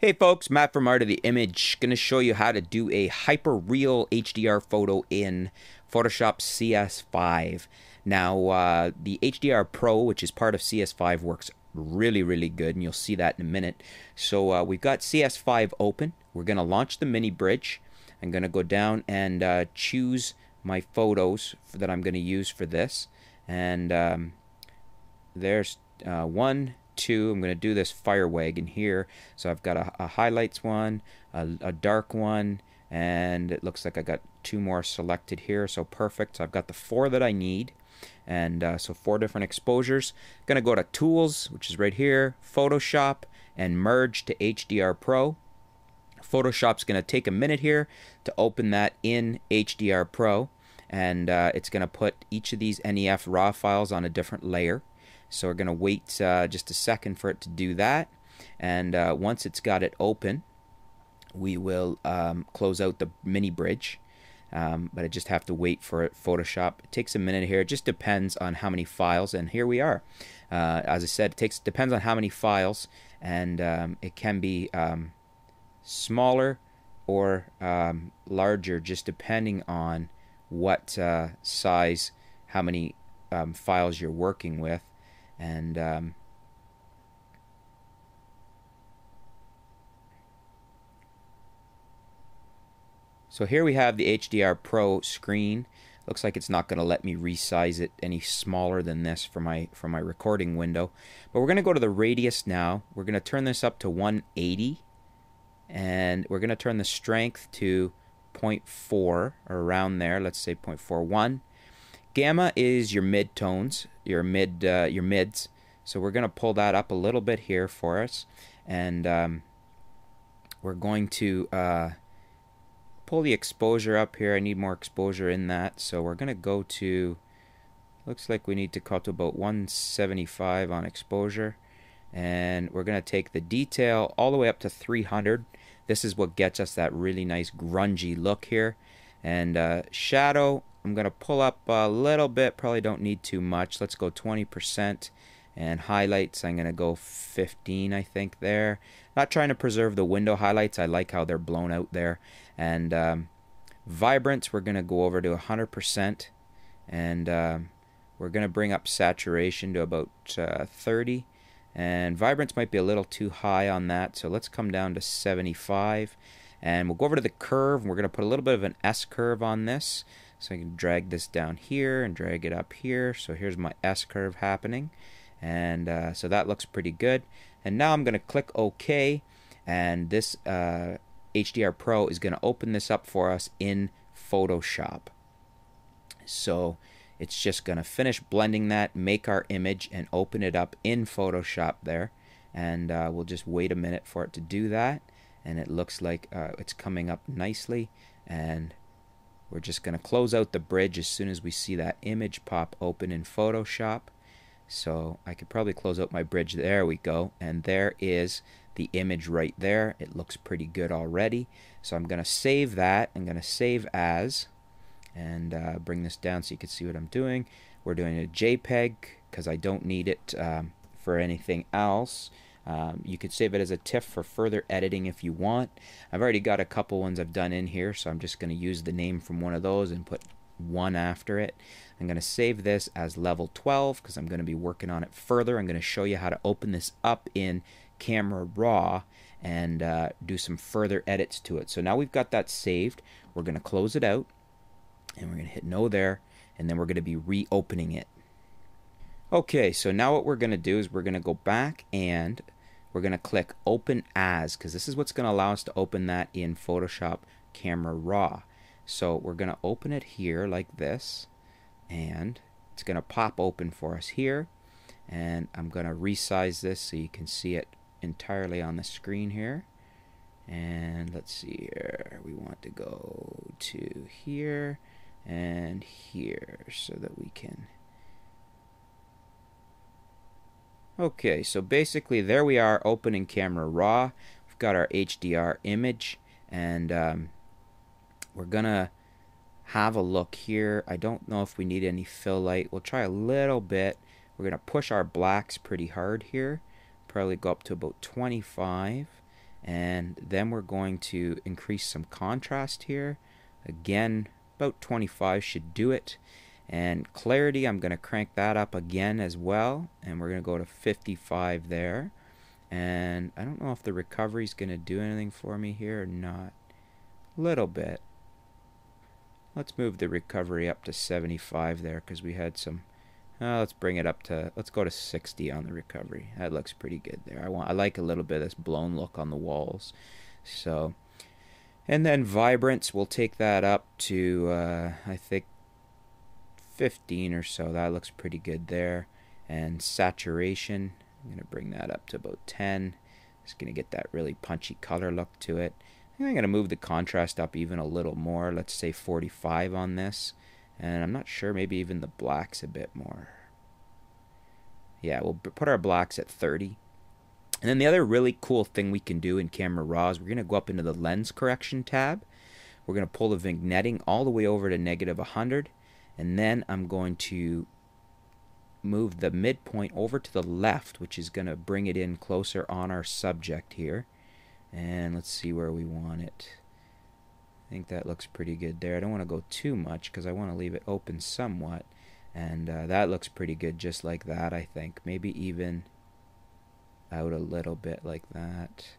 Hey folks, Matt from Art of the Image. Going to show you how to do a hyper-real HDR photo in Photoshop CS5. Now, the HDR Pro, which is part of CS5, works really good, and you'll see that in a minute. So we've got CS5 open. We're going to launch the mini bridge. I'm going to go down and choose my photos that I'm going to use for this. And there's one, two. I'm going to do this fire wagon here. So I've got a highlights one, a dark one, and it looks like I got two more selected here. So perfect. So I've got the four that I need. And so 4 different exposures. Going to go to Tools, which is right here, Photoshop, and merge to HDR Pro. Photoshop's going to take a minute here to open that in HDR Pro. And it's going to put each of these NEF RAW files on a different layer. So we're going to wait just a second for it to do that. And once it's got it open, we will close out the mini bridge. But I just have to wait for it. Photoshop. It takes a minute here. It just depends on how many files. And here we are. As I said, depends on how many files. And it can be smaller or larger, just depending on what size, how many files you're working with. And so here we have the HDR Pro screen. Looks like it's not going to let me resize it any smaller than this for my recording window. But we're going to go to the radius now. We're going to turn this up to 180. And we're going to turn the strength to 0.4 or around there. Let's say 0.41. Gamma is your mid-tones, your mids. So we're going to pull that up a little bit here for us. And we're going to pull the exposure up here. I need more exposure in that. So we're going to go to, looks like we need to cut to about 175 on exposure. And we're going to take the detail all the way up to 300. This is what gets us that really nice grungy look here. And shadow, I'm going to pull up a little bit. Probably don't need too much. Let's go 20%. And highlights, I'm going to go 15, I think, there. Not trying to preserve the window highlights. I like how they're blown out there. And vibrance, we're going to go over to 100%. And we're going to bring up saturation to about 30. And vibrance might be a little too high on that. So let's come down to 75. And we'll go over to the curve. And we're going to put a little bit of an S-curve on this. So I can drag this down here and drag it up here. So here's my S-curve happening. And so that looks pretty good. And now I'm going to click OK. And this HDR Pro is going to open this up for us in Photoshop. So it's just going to finish blending that, make our image, and open it up in Photoshop there. And we'll just wait a minute for it to do that. And it looks like it's coming up nicely. And we're just going to close out the bridge as soon as we see that image pop open in Photoshop. So I could probably close out my bridge. There we go. And there is the image right there. It looks pretty good already. So I'm going to save that. I'm going to save as. And bring this down so you can see what I'm doing. We're doing a JPEG because I don't need it for anything else. You could save it as a TIFF for further editing if you want. I've already got a couple ones I've done in here, so I'm just going to use the name from one of those and put one after it. I'm going to save this as level 12 because I'm going to be working on it further. I'm going to show you how to open this up in Camera Raw and do some further edits to it. So now we've got that saved. We're going to close it out. And we're going to hit no there, and then we're going to be reopening it. Okay, so now what we're going to do is we're going to go back and we're going to click Open As, because this is what's going to allow us to open that in Photoshop Camera Raw. So we're going to open it here like this, and it's going to pop open for us here. And I'm going to resize this so you can see it entirely on the screen here. And let's see here. We want to go to here and here so that we can. Okay, so basically there we are opening Camera Raw. We've got our HDR image, and we're gonna have a look here. I don't know if we need any fill light. We'll try a little bit. We're gonna push our blacks pretty hard here, probably go up to about 25. And then we're going to increase some contrast here. Again, about 25 should do it. And clarity, I'm going to crank that up again as well. And we're going to go to 55 there. And I don't know if the recovery is going to do anything for me here or not. A little bit. Let's move the recovery up to 75 there because we had some. Let's bring it up to. Let's go to 60 on the recovery. That looks pretty good there. I like a little bit of this blown look on the walls. So, and then vibrance, we'll take that up to I think 15 or so. That looks pretty good there. And saturation, I'm gonna bring that up to about 10. Just gonna get that really punchy color look to it. I'm going to move the contrast up even a little more. Let's say 45 on this. And I'm not sure, maybe even the blacks a bit more. Yeah, we'll put our blacks at 30. And then the other really cool thing we can do in Camera Raw is we're going to go up into the lens correction tab. We're going to pull the vignetting all the way over to -100. And then I'm going to move the midpoint over to the left, which is going to bring it in closer on our subject here. And let's see where we want it. I think that looks pretty good there. I don't want to go too much because I want to leave it open somewhat. And that looks pretty good just like that, I think. Maybe even out a little bit like that.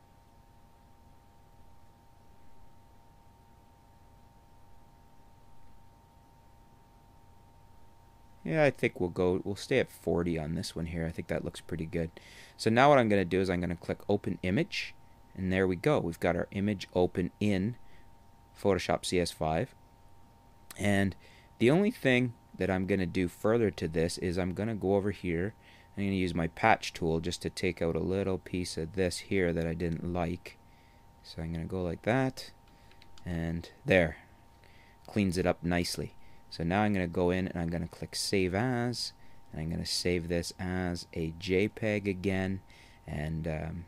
Yeah, I think we'll stay at 40 on this one here. I think that looks pretty good. So now what I'm going to do is I'm going to click Open Image. And there we go. We've got our image open in Photoshop CS5. And the only thing that I'm going to do further to this is I'm going to go over here. I'm going to use my patch tool just to take out a little piece of this here that I didn't like. So I'm going to go like that. And there. Cleans it up nicely. So now I'm going to go in and I'm going to click Save As. And I'm going to save this as a JPEG again. And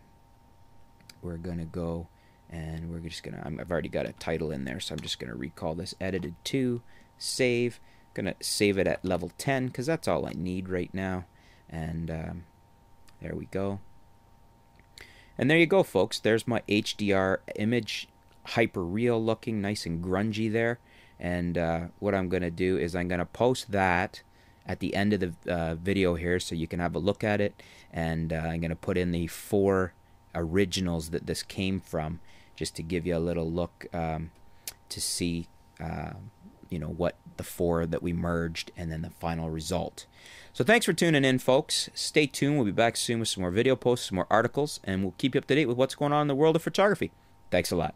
we're going to go and we're just going to, I've already got a title in there, so I'm just going to recall this edited to, save. Going to save it at level 10 because that's all I need right now. And there we go. And there you go, folks. There's my HDR image, hyper real looking, nice and grungy there. And what I'm going to do is I'm going to post that at the end of the video here so you can have a look at it. And I'm going to put in the 4 originals that this came from, just to give you a little look to see you know, what the 4 that we merged and then the final result. So thanks for tuning in, folks. Stay tuned. We'll be back soon with some more video posts, some more articles, and we'll keep you up to date with what's going on in the world of photography. Thanks a lot.